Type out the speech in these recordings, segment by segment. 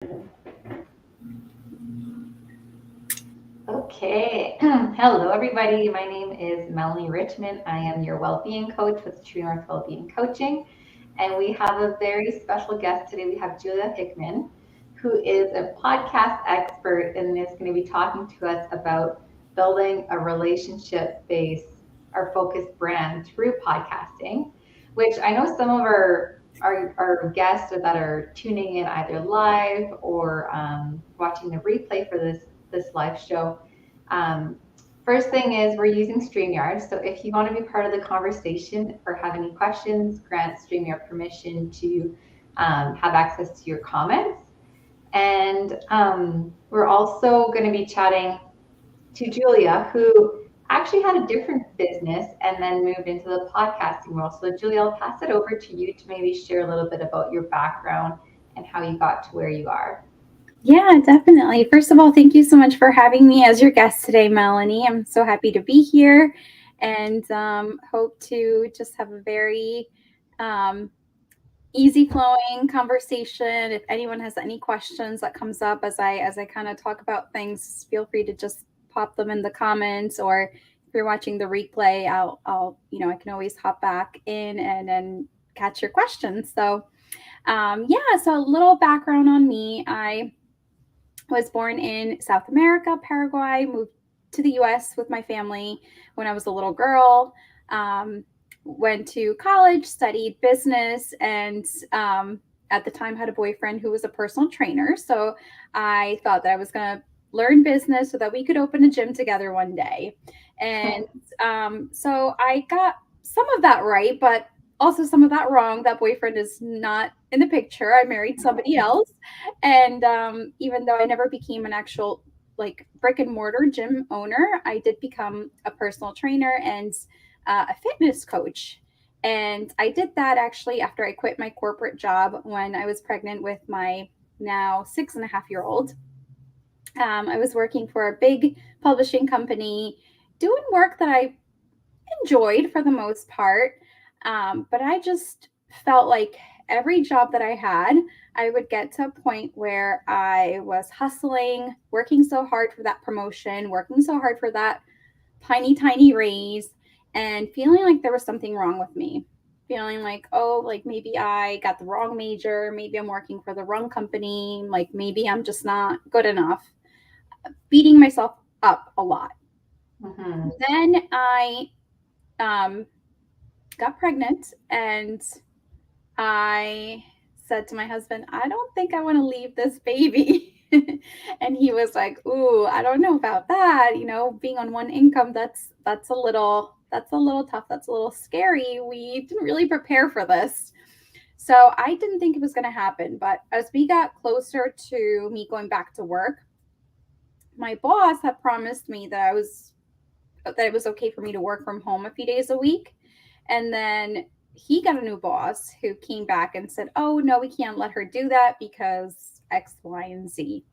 Okay. Hello, everybody. My name is Melanie Richmond. I am your well-being coach with True North Wellbeing Coaching. And we have a very special guest today. We have Julia Hickman, who is a podcast expert and is going to be talking to us about building a relationship-based or focused brand through podcasting, which I know some of our guests that are tuning in either live or watching the replay for this live show. um, First thing is we're using StreamYard. So if you want to be part of the conversation or have any questions, grant StreamYard permission to have access to your comments. And we're also going to be chatting to Julia, who actually had a different business and then moved into the podcasting world. So Julia, I'll pass it over to you to maybe share a little bit about your background and how you got to where you are. Yeah, definitely. First of all, thank you so much for having me as your guest today, Melanie. I'm so happy to be here and hope to just have a very um, easy flowing conversation. If anyone has any questions that comes up as I kind of talk about things, feel free to just pop them in the comments, or if you're watching the replay, I can always hop back in and then catch your questions. So a little background on me. I was born in South America, Paraguay, moved to the US with my family when I was a little girl. Went to college, studied business, and at the time had a boyfriend who was a personal trainer. So I thought that I was going to learn business so that we could open a gym together one day. And so I got some of that right, but also some of that wrong. That boyfriend is not in the picture. I married somebody else. And even though I never became an actual like brick and mortar gym owner, I did become a personal trainer and a fitness coach. And I did that actually after I quit my corporate job when I was pregnant with my now 6.5 year old. I was working for a big publishing company, doing work that I enjoyed for the most part. But I just felt like every job that I had, I would get to a point where I was hustling, working so hard for that promotion, working so hard for that tiny, tiny raise, and feeling like there was something wrong with me. Feeling like, oh, like maybe I got the wrong major, maybe I'm working for the wrong company, like maybe I'm just not good enough, beating myself up a lot. Mhm. Then I um, got pregnant and I said to my husband, I don't think I want to leave this baby. And he was like, "Ooh, I don't know about that. You know, being on one income, that's a little tough. That's a little scary. We didn't really prepare for this." So I didn't think it was going to happen. But as we got closer to me going back to work, my boss had promised me that it was okay for me to work from home a few days a week. And then he got a new boss who came back and said, "Oh, no, we can't let her do that because X, Y, and Z."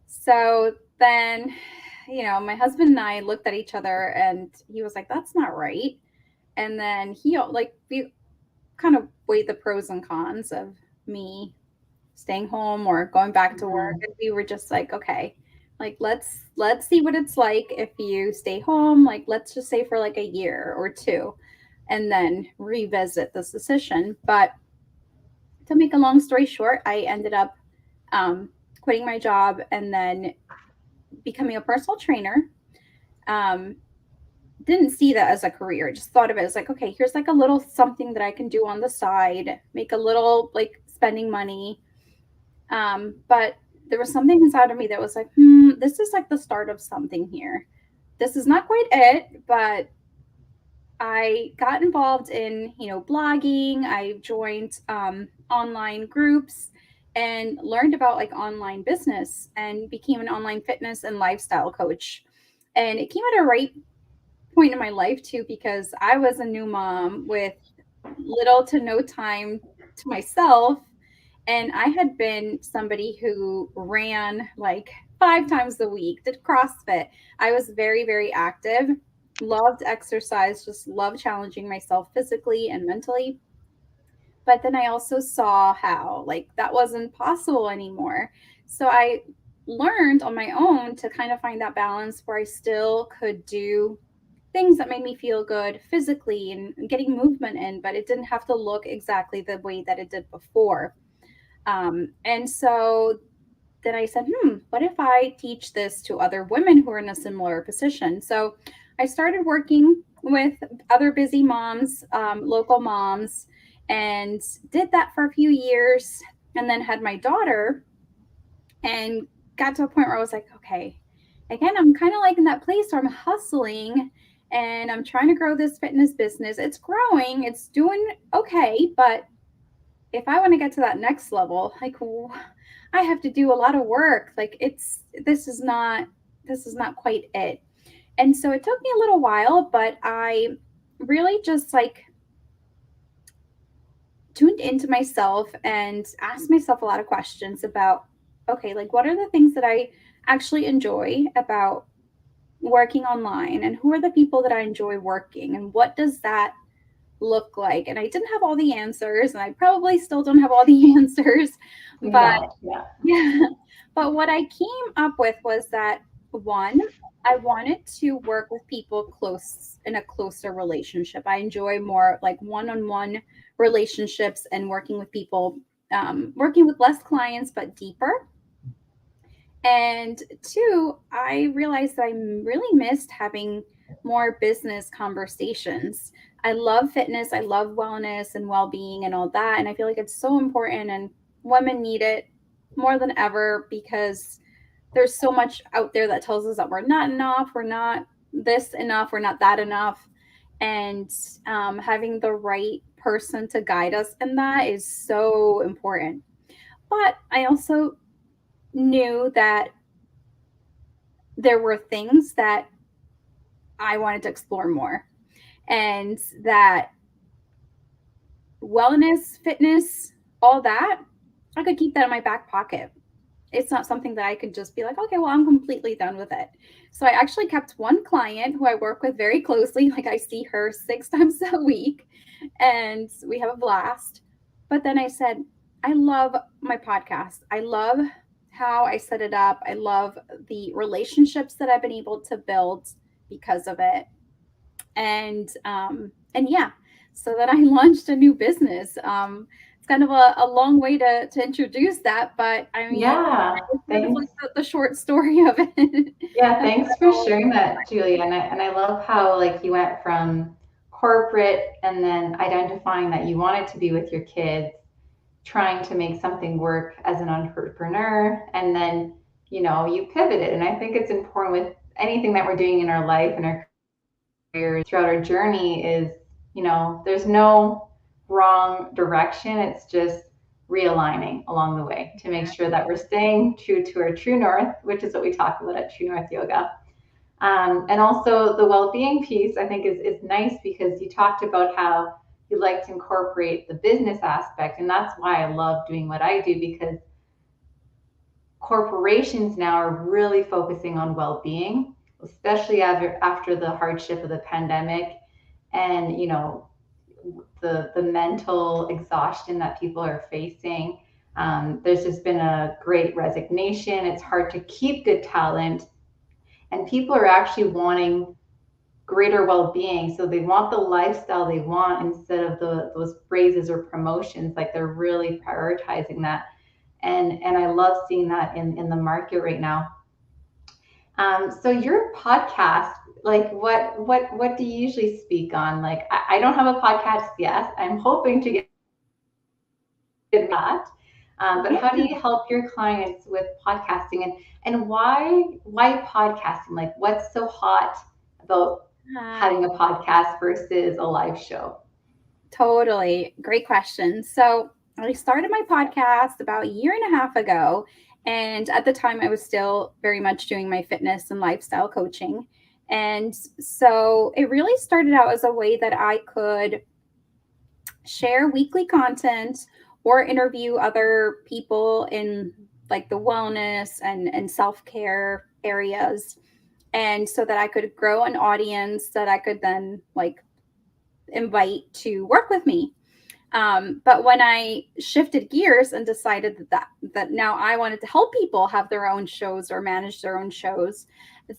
So then, my husband and I looked at each other and he was like, "That's not right." And then we kind of weighed the pros and cons of me staying home or going back to work. Mhm. And we were just like, okay, like let's see what it's like if you stay home. Like let's just say for like a year or two and then revisit this decision. But to make a long story short, I ended up quitting my job and then becoming a personal trainer. Um, didn't see that as a career, just thought of it as like, okay, here's like a little something that I can do on the side, make a little like spending money. But there was something inside of me that was like, this is like the start of something here. This is not quite it, but I got involved in, blogging. I joined online groups and learned about like online business and became an online fitness and lifestyle coach. And it came at a right point in my life too, because I was a new mom with little to no time to myself. And I had been somebody who ran like 5 times a week, did CrossFit. I was very, very active, loved exercise, just loved challenging myself physically and mentally. But then I also saw how like that wasn't possible anymore. So I learned on my own to kind of find that balance where I still could do things that made me feel good physically and getting movement in, but it didn't have to look exactly the way that it did before. And so then I said, what if I teach this to other women who are in a similar position? So I started working with other busy moms, local moms, and did that for a few years. And then had my daughter and got to a point where I was like, okay, again, I'm kind of like in that place where I'm hustling and I'm trying to grow this fitness business. It's growing, it's doing okay, but if I want to get to that next level, like I have to do a lot of work. Like this is not quite it. And so it took me a little while, but I really just like tuned into myself and asked myself a lot of questions about okay, like what are the things that I actually enjoy about working online and who are the people that I enjoy working and what does that look like? And I didn't have all the answers and I probably still don't have all the answers, You but don't. Yeah. yeah. But what I came up with was that one, I wanted to work with people close in a closer relationship. I enjoy more like one-on-one relationships and working with people, working with less clients but deeper. And two, I realized that I really missed having more business conversations. I love fitness, I love wellness and well being and all that. And I feel like it's so important, and women need it more than ever because there's so much out there that tells us that we're not enough, we're not this enough, we're not that enough. And having the right person to guide us in that is so important. But I also knew that there were things that I wanted to explore more, and that wellness, fitness, all that, I could keep that in my back pocket. It's not something that I could just be like, okay, well, I'm completely done with it. So I actually kept one client who I work with very closely. Like I see her 6 times a week and we have a blast. But then I said, I love my podcast. I love how I set it up. I love the relationships that I've been able to build because of it. And yeah, so then I launched a new business. It's kind of a long way to introduce that, but I mean, Yeah. it's kind of like Thanks. the short story of it. Yeah, That's thanks for how- sharing that, Julia. And I love how like you went from corporate and then identifying that you wanted to be with your kids, trying to make something work as an entrepreneur, and then you pivoted. And I think it's important with anything that we're doing in our life and our careers throughout our journey is there's no wrong direction. It's just realigning along the way to make sure that we're staying true to our true north, which is what we talk about at True North Yoga. And also the well-being piece, I think, is nice because you talked about how you like to incorporate the business aspect, and that's why I love doing what I do, because corporations now are really focusing on well-being, especially after the hardship of the pandemic, and the mental exhaustion that people are facing. There's just been a great resignation. It's hard to keep good talent, and people are actually wanting greater well-being. So they want the lifestyle they want instead of those phrases or promotions. Like they're really prioritizing that, and I love seeing that in the market right now. So your podcast, like what do you usually speak on? Like I don't have a podcast yet. I'm hoping to get that. But Yeah. how do you help your clients with podcasting, and why podcasting? Like what's so hot about Uh, having a podcast versus a live show? Totally. Great question. So I started my podcast about a year and a half ago. And at the time, I was still very much doing my fitness and lifestyle coaching. And so it really started out as a way that I could share weekly content or interview other people in like the wellness and self-care areas, and so that I could grow an audience that I could then like invite to work with me. But when I shifted gears and decided that now I wanted to help people have their own shows or manage their own shows,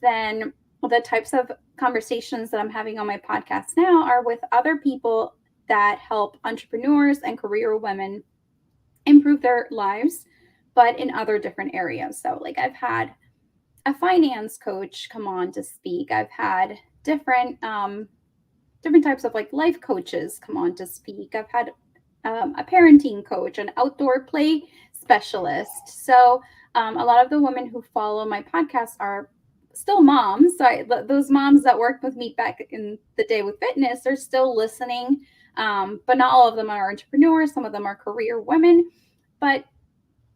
then the types of conversations that I'm having on my podcast now are with other people that help entrepreneurs and career women improve their lives, but in other different areas. So, like, I've had a finance coach come on to speak. I've had different types of like life coaches come on to speak. I've had a parenting coach, an outdoor play specialist. So a lot of the women who follow my podcast are still moms. So those moms that worked with me back in the day with fitness are still listening. But not all of them are entrepreneurs. Some of them are career women. But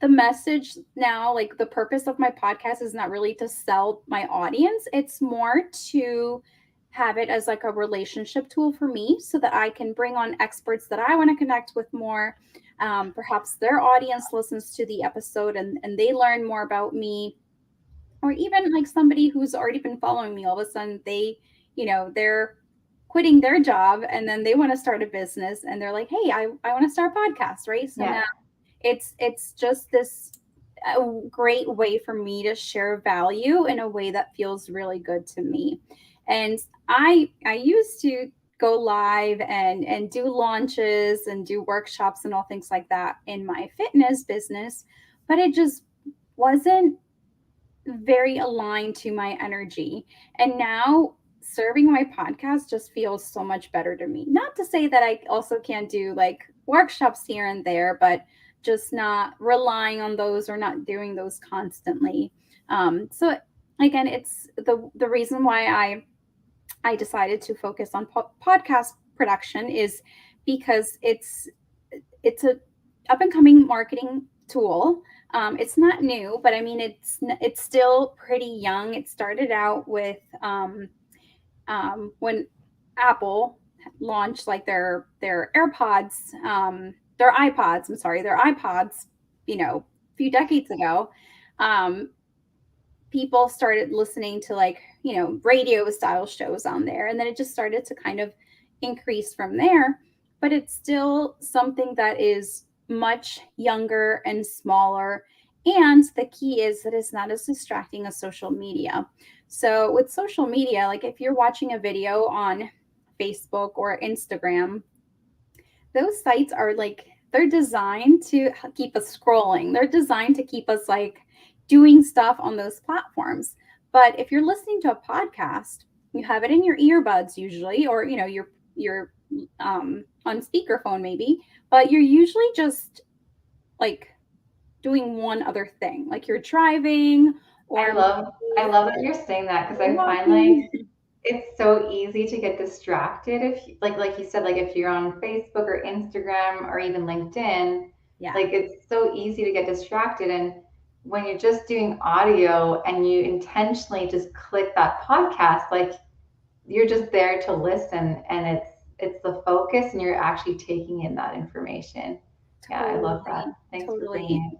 the message now, like the purpose of my podcast is not really to sell my audience. It's more to have it as like a relationship tool for me so that I can bring on experts that I want to connect with more. Perhaps their audience listens to the episode and they learn more about me, or even like somebody who's already been following me, all of a sudden they're quitting their job and then they want to start a business and they're like, hey, I want to start a podcast, right? So Yeah. now it's just this a great way for me to share value in a way that feels really good to me. And I used to go live and do launches and do workshops and all things like that in my fitness business, but it just wasn't very aligned to my energy. And now serving my podcast just feels so much better to me. Not to say that I also can't do like workshops here and there, but just not relying on those or not doing those constantly. So again, it's the reason why I decided to focus on podcast production is because it's a up and coming marketing tool. It's not new, but I mean it's still pretty young. It started out with when Apple launched like their AirPods, their iPods. I'm sorry, their iPods. A few decades ago. Um, People started listening to like radio style shows on there, and then it just started to kind of increase from there, but it's still something that is much younger and smaller, and the key is that it's not as distracting as social media. So with social media, like if you're watching a video on Facebook or Instagram, those sites are like they're designed to keep us scrolling. They're designed to keep us like doing stuff on those platforms. But if you're listening to a podcast, you have it in your earbuds usually, or you're on speakerphone maybe, but you're usually just like doing one other thing, like you're driving I or love I maybe love that you're saying that because I find like walking. it's so easy to get distracted if like you said, like if you're on Facebook or Instagram or even LinkedIn, Yeah, like it's so easy to get distracted. And when you're just doing audio and you intentionally just click that podcast, like you're just there to listen and it's the focus and you're actually taking in that information. Yeah, I love that. totally, Thanks for totally. bringing it.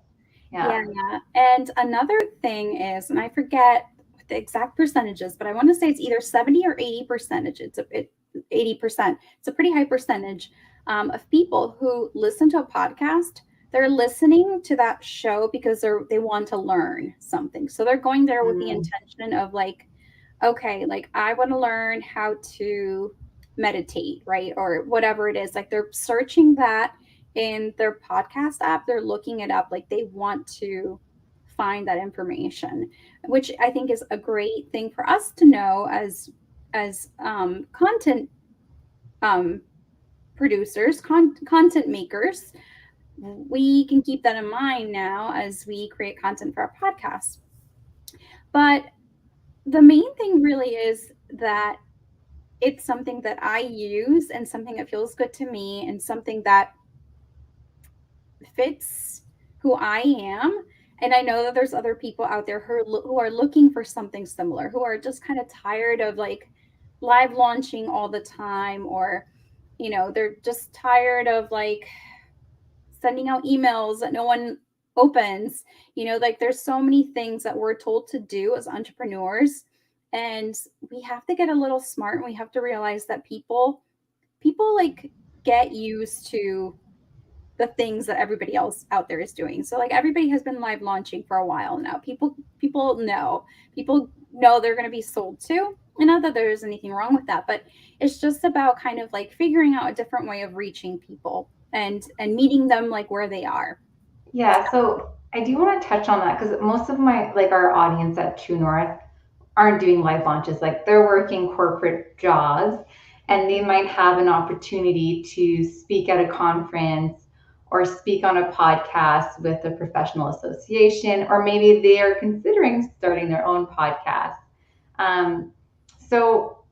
Yeah, Yeah. yeah. And another thing is, and I forget the exact percentages, but I want to say it's either 70 or 80 percentage. 80%. It's a pretty high percentage of people who listen to a podcast. They're listening to that show because they want to learn something. So they're going there with the Mm, intention of like, okay, like I want to learn how to meditate, right? Or whatever it is. Like they're searching that in their podcast app, they're looking it up, like they want to find that information, which I think is a great thing for us to know as content um, producers, content makers. We can keep that in mind now as we create content for our podcast. But the main thing really is that it's something that I use and something that feels good to me and something that fits who I am. And I know that there's other people out there who are looking for something similar, who are just kind of tired of like live launching all the time, or, they're just tired of like sending out emails that no one opens. Like there's so many things that we're told to do as entrepreneurs. And we have to get a little smart and we have to realize that people like get used to the things that everybody else out there is doing. So like everybody has been live launching for a while now. People know they're going to be sold to. And not that there's anything wrong with that, but it's just about kind of like figuring out a different way of reaching people and meeting them like where they are. Yeah, so I do want to touch on that because most of my like our audience at True North aren't doing live launches. Like they're working corporate jobs and they might have an opportunity to speak at a conference or speak on a podcast with a professional association, or maybe they are considering starting their own podcast. Um, so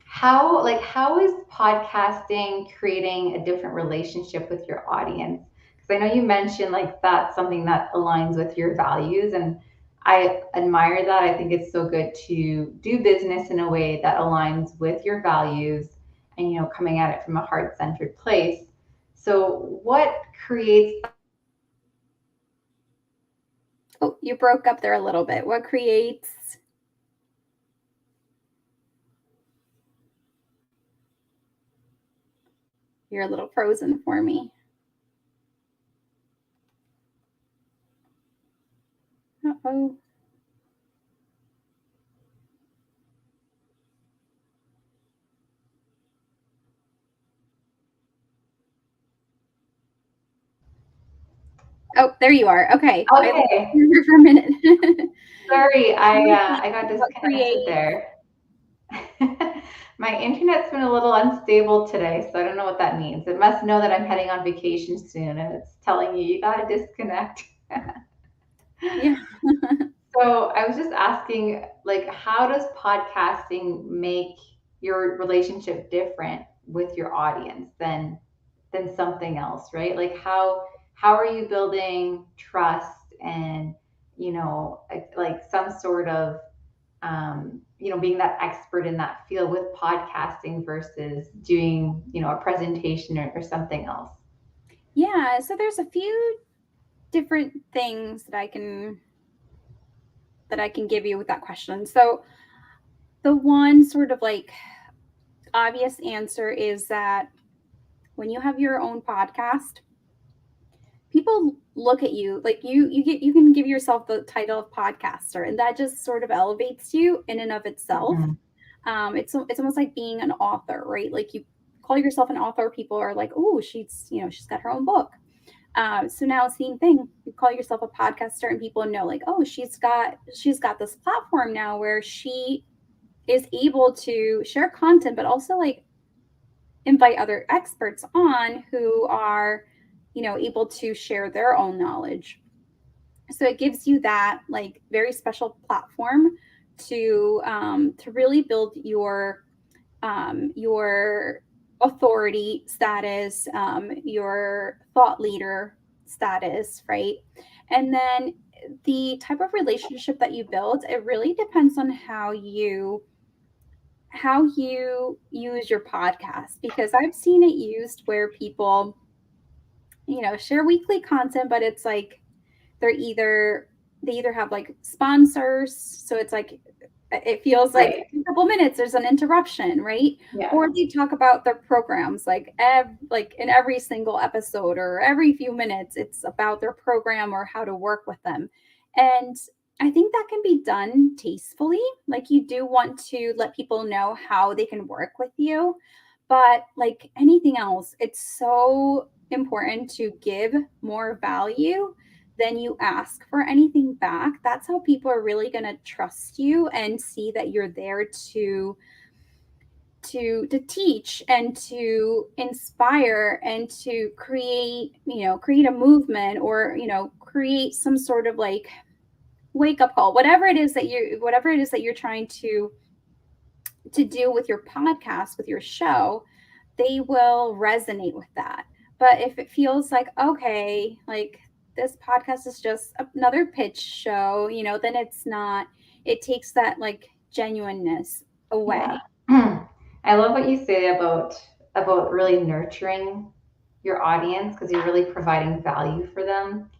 how is podcasting creating a different relationship with your audience? Because I know you mentioned like that's something that aligns with your values, and I admire that. I think it's so good to do business in a way that aligns with your values and coming at it from a heart-centered place. So what creates Oh, you broke up there a little bit. What creates? You're a little frozen for me. Uh-oh. Oh, there you are. Okay. I lost okay? you for a minute. Sorry, I got What disconnected creates? there. My internet's been a little unstable today, so I don't know what that means. It must know that I'm heading on vacation soon and it's telling you got to disconnect. Yeah. So I was just asking, like, how does podcasting make your relationship different with your audience than something else, right? Like how are you building trust and like some sort of being that expert in that field with podcasting versus doing, a presentation or something else. Yeah. So there's a few different things that I can give you with that question. So the one sort of like obvious answer is that when you have your own podcast, people look at you like you can give yourself the title of podcaster, and that just sort of elevates you in and of itself. Mm-hmm. It's almost like being an author, right? Like you call yourself an author, people are like, oh, she's got her own book. So now same thing, you call yourself a podcaster and people know like, oh, she's got this platform now where she is able to share content, but also like invite other experts on who are, able to share their own knowledge. So it gives you that like very special platform to really build your authority status, your thought leader status, right? And then the type of relationship that you build, it really depends on how you use your podcast, because I've seen it used where people, share weekly content, but it's like they either have like sponsors, so it's like it feels like Right. a couple minutes there's an interruption, right? Yeah. Or they talk about their programs like in every single episode or every few minutes it's about their program or how to work with them. And I think that can be done tastefully. Like you do want to let people know how they can work with you, but like anything else, it's so important to give more value than you ask for anything back. That's how people are really going to trust you and see that you're there to teach and to inspire and to create a movement, or create some sort of like wake up call, whatever it is that you're trying to do with your podcast, with your show. They will resonate with that. But if it feels like, okay, like this podcast is just another pitch show, then it's not, it takes that like genuineness Yeah. away. I love what you say about really nurturing your audience because you're really providing value for them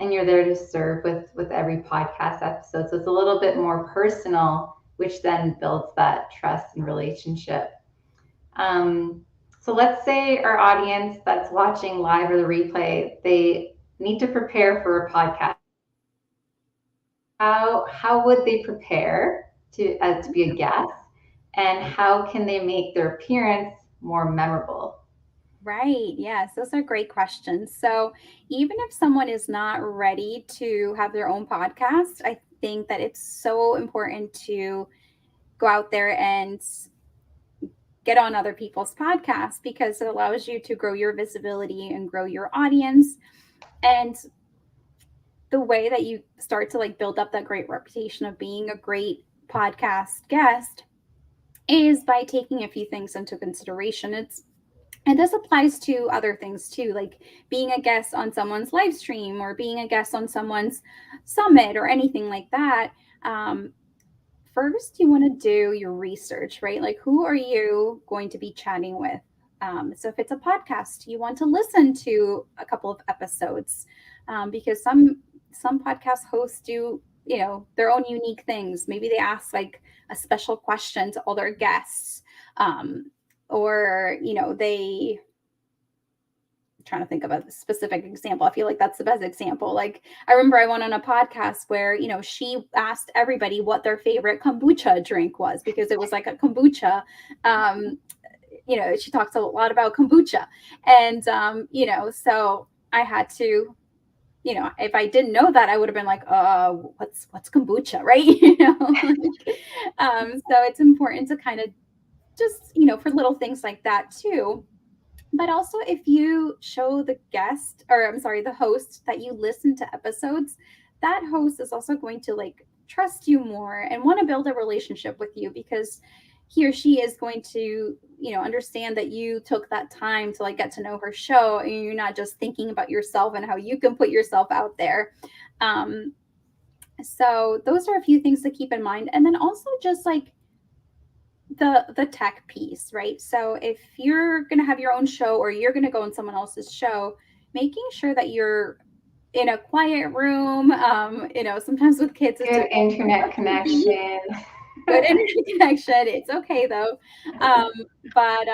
and you're there to serve with every podcast episode. So it's a little bit more personal, which then builds that trust and relationship. Um, so So let's say our audience that's watching live or the replay, they need to prepare for a podcast. How would they prepare to be a guest, and how can they make their appearance more memorable? Right. Yes, those are great questions. So, even if someone is not ready to have their own podcast, I think that it's so important to go out there and get on other people's podcasts because it allows you to grow your visibility and grow your audience. And the way that you start to like build up that great reputation of being a great podcast guest is by taking a few things into consideration. And this applies to other things too, like being a guest on someone's live stream or being a guest on someone's summit or anything like that. Um, First, you want to do your research, right? Like, who are you going to be chatting with? So, if it's a podcast, you want to listen to a couple of episodes because some podcast hosts do, their own unique things. Maybe they ask like a special question to all their guests, or they trying to think of a specific example. I feel like that's the best example. Like I remember I went on a podcast where, she asked everybody what their favorite kombucha drink was because it was like a kombucha. Um, she talks a lot about kombucha. And so I had to, if I didn't know that, I would have been like, what's kombucha, right? So it's important to kind of just, for little things like that too, but also if you show the guest, or I'm sorry, the host that you listen to episodes, that host is also going to like trust you more and want to build a relationship with you because he or she is going to, understand that you took that time to like get to know her show and you're not just thinking about yourself and how you can put yourself out there. Um, so those are a few things to keep in mind. And then also just like the tech piece, right? So if you're going to have your own show or you're going to go on someone else's show, making sure that you're in a quiet room, sometimes with kids it's Good internet TV, connection. good internet connection, it's okay though. um, but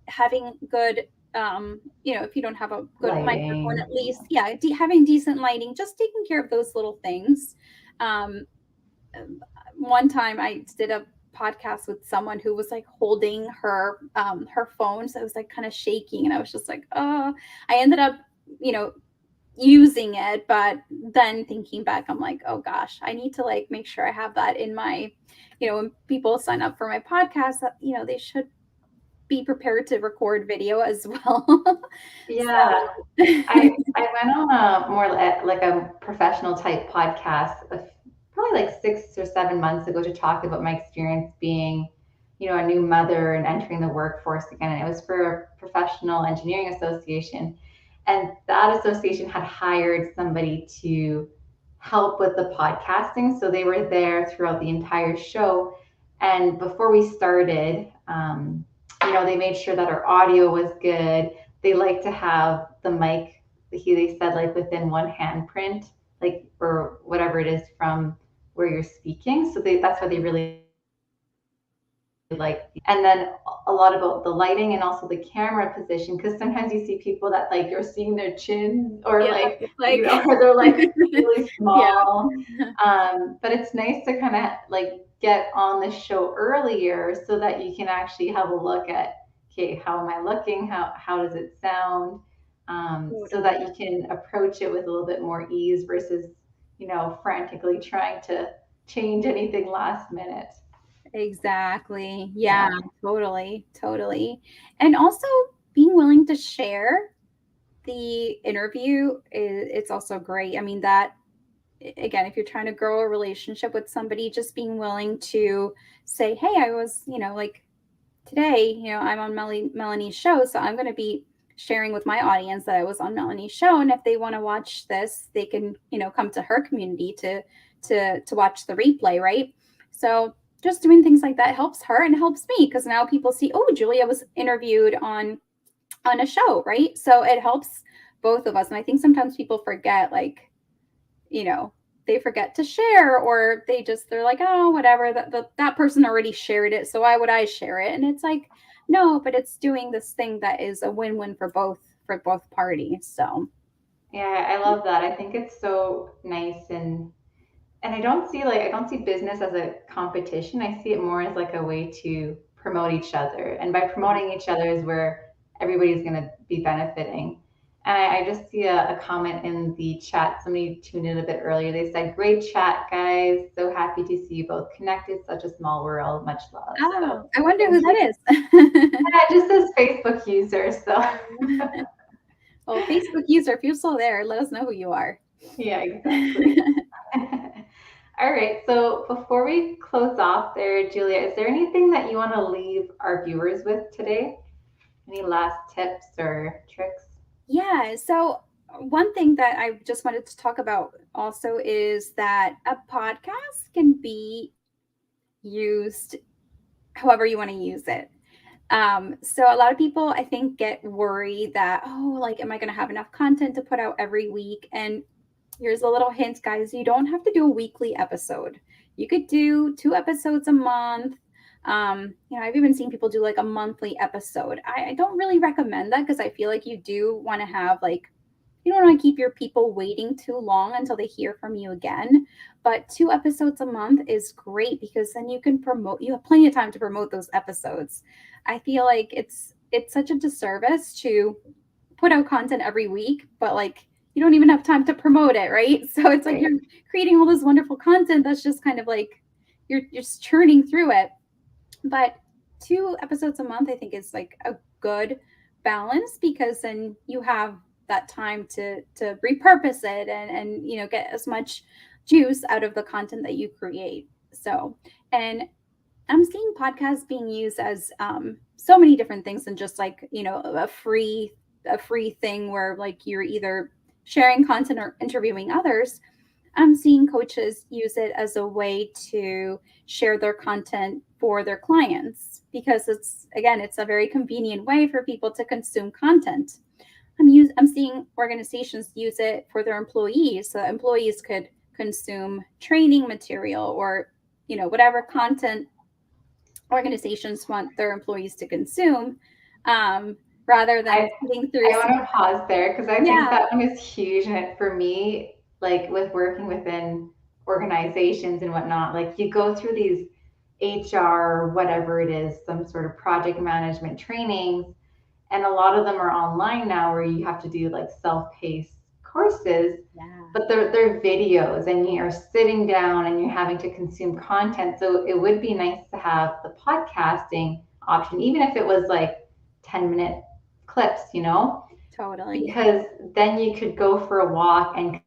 having good, if you don't have a good microphone, Lighting. at least, yeah, having decent lighting, just taking care of those little things. um, One time I did a podcast with someone who was like holding her phone, so it was like kind of shaking and I was just like, oh, I ended up, you know using it, but then thinking back, I'm like, oh gosh, I need to like make sure I have that in my, when people sign up for my podcast, that they should be prepared to record video as well. Yeah, So I went on a more like a professional type podcast probably like 6 or 7 months ago to talk about my experience being, a new mother and entering the workforce again. And it was for a professional engineering association. And that association had hired somebody to help with the podcasting. So they were there throughout the entire show. And before we started, they made sure that our audio was good. They like to have the mic, they said, like within one handprint, like, or whatever it is from where you're speaking. So that's why they really like, and then a lot about the lighting and also the camera position, because sometimes you see people that like you're seeing their chin or yeah, like, it's like or they're like really yeah, small. But it's nice to kind of like get on the show earlier so that you can actually have a look at, okay, how am I looking, how does it sound, so that totally. you can approach it with a little bit more ease versus frantically trying to change anything last minute. Exactly. Yeah, Yeah. totally, totally. And also being willing to share the interview is, it's also great. I mean, that again, if you're trying to grow a relationship with somebody, just being willing to say, hey, I was, like today, I'm on Melanie's show, so I'm going to be sharing with my audience that I was on Melanie's show, and if they want to watch this, they can, come to her community to watch the replay, right? So just doing things like that helps her and helps me because now people see, oh, Julia was interviewed on a show, right? So it helps both of us, and I think sometimes people forget, like, you know, they forget to share or they're like, oh, whatever, that person already shared it, so why would I share it? And it's like, No, but it's doing this thing that is a win-win for both parties. So Yeah, I love that. I think it's so nice, and I don't see business as a competition. I see it more as like a way to promote each other. And by yeah. promoting each other is where everybody's going to be benefiting. And I just see a comment in the chat. Somebody tuned in a bit earlier. They said, "Great chat, guys. So happy to see you both connected. Such a small world. Much love." So Oh, I wonder who thank you. that is. Yeah, it just says Facebook user. So Well, Facebook user, if you're still there, let us know who you are. yeah, exactly. All right. So before we close off there, Julia, is there anything that you want to leave our viewers with today? Any last tips or tricks? Yeah. So, one thing that I just wanted to talk about also is that a podcast can be used however you want to use it. So a lot of people I think get worried that, oh, like, am I going to have enough content to put out every week? And here's a little hint, guys, you don't have to do a weekly episode. You could do 2 episodes a month. I've even seen people do like a monthly episode. I don't really recommend that because I feel like you do want to have like, you don't want to keep your people waiting too long until they hear from you again. But 2 episodes a month is great because then you can promote, you have plenty of time to promote those episodes. I feel like it's such a disservice to put out content every week, but like you don't even have time to promote it, right? So it's like Right. you're creating all this wonderful content that's just kind of like you're just churning through it. But 2 episodes a month, I think, is like a good balance because then you have that time to repurpose it and get as much juice out of the content that you create. So, and I'm seeing podcasts being used as so many different things than just like a free thing where like you're either sharing content or interviewing others. I'm seeing coaches use it as a way to share their content for their clients because it's a very convenient way for people to consume content. I'm seeing organizations use it for their employees so that employees could consume training material or whatever content organizations want their employees to consume, um, rather than I sitting through I want to pause there because I think yeah. that one is huge. And it, for me, like with working within organizations and whatnot, like you go through these HR, whatever it is, some sort of project management trainings, and a lot of them are online now where you have to do like self-paced courses, Yeah, but they're videos and you're sitting down and you're having to consume content. So it would be nice to have the podcasting option, even if it was like 10-minute clips, totally. because then you could go for a walk and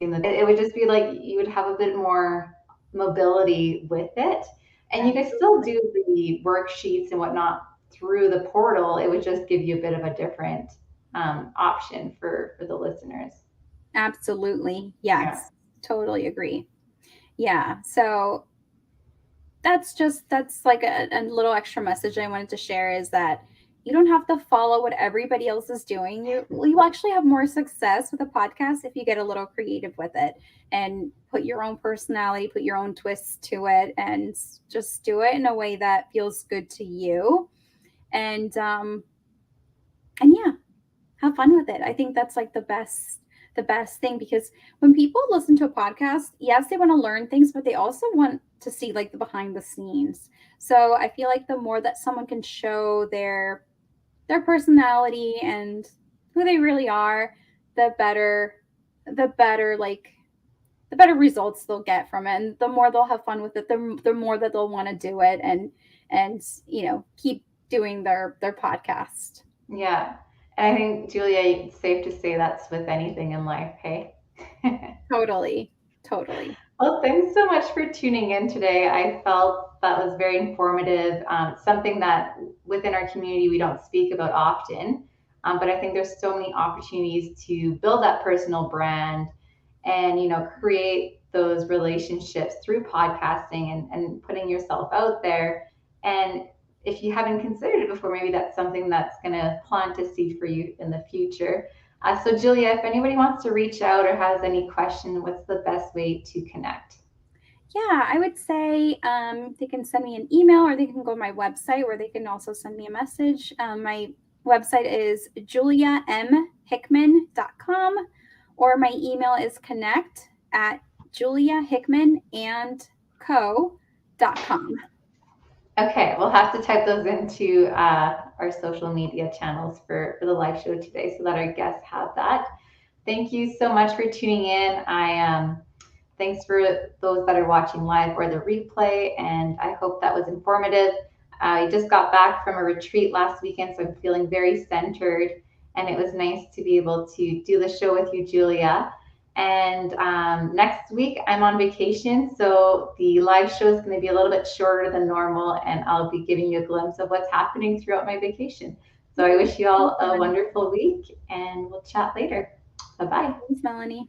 it would just be like you would have a bit more mobility with it. And you could still Absolutely. do the worksheets and whatnot through the portal. It would just give you a bit of a different option for the listeners. Absolutely. Yeah. Yes. Totally agree. Yeah. So that's like a little extra message I wanted to share is that you don't have to follow what everybody else is doing. You actually have more success with a podcast if you get a little creative with it and put your own personality, put your own twist to it, and just do it in a way that feels good to you. And yeah, have fun with it. I think that's like the best thing because when people listen to a podcast, yes, they want to learn things, but they also want to see like the behind the scenes. So I feel like the more that someone can show their personality and who they really are, the better the better like the better results they'll get from it and the more they'll have fun with it, the more that they'll want to do it and keep doing their podcast. Yeah. And I think, Julia, it's safe to say that's with anything in life, hey? Totally. Totally. Well, thanks so much for tuning in today. I felt that was very informative. Something that within our community we don't speak about often, but I think there's so many opportunities to build that personal brand and create those relationships through podcasting and putting yourself out there. And if you haven't considered it before, maybe that's something that's going to plant a seed for you in the future. So, Julia, if anybody wants to reach out or has any question, what's the best way to connect? Yeah, I would say they can send me an email or they can go to my website where they can also send me a message. My website is juliamhickman.com or my email is connect at juliahickmanandco.com. Okay, we'll have to type those into our social media channels for the live show today so that our guests have that. Thank you so much for tuning in. Thanks for those that are watching live or the replay, and I hope that was informative. I just got back from a retreat last weekend, so I'm feeling very centered, and it was nice to be able to do the show with you, Julia. And next week, I'm on vacation, so the live show is going to be a little bit shorter than normal, and I'll be giving you a glimpse of what's happening throughout my vacation. So I wish you all a wonderful week, and we'll chat later. Bye bye. Thanks, Melanie.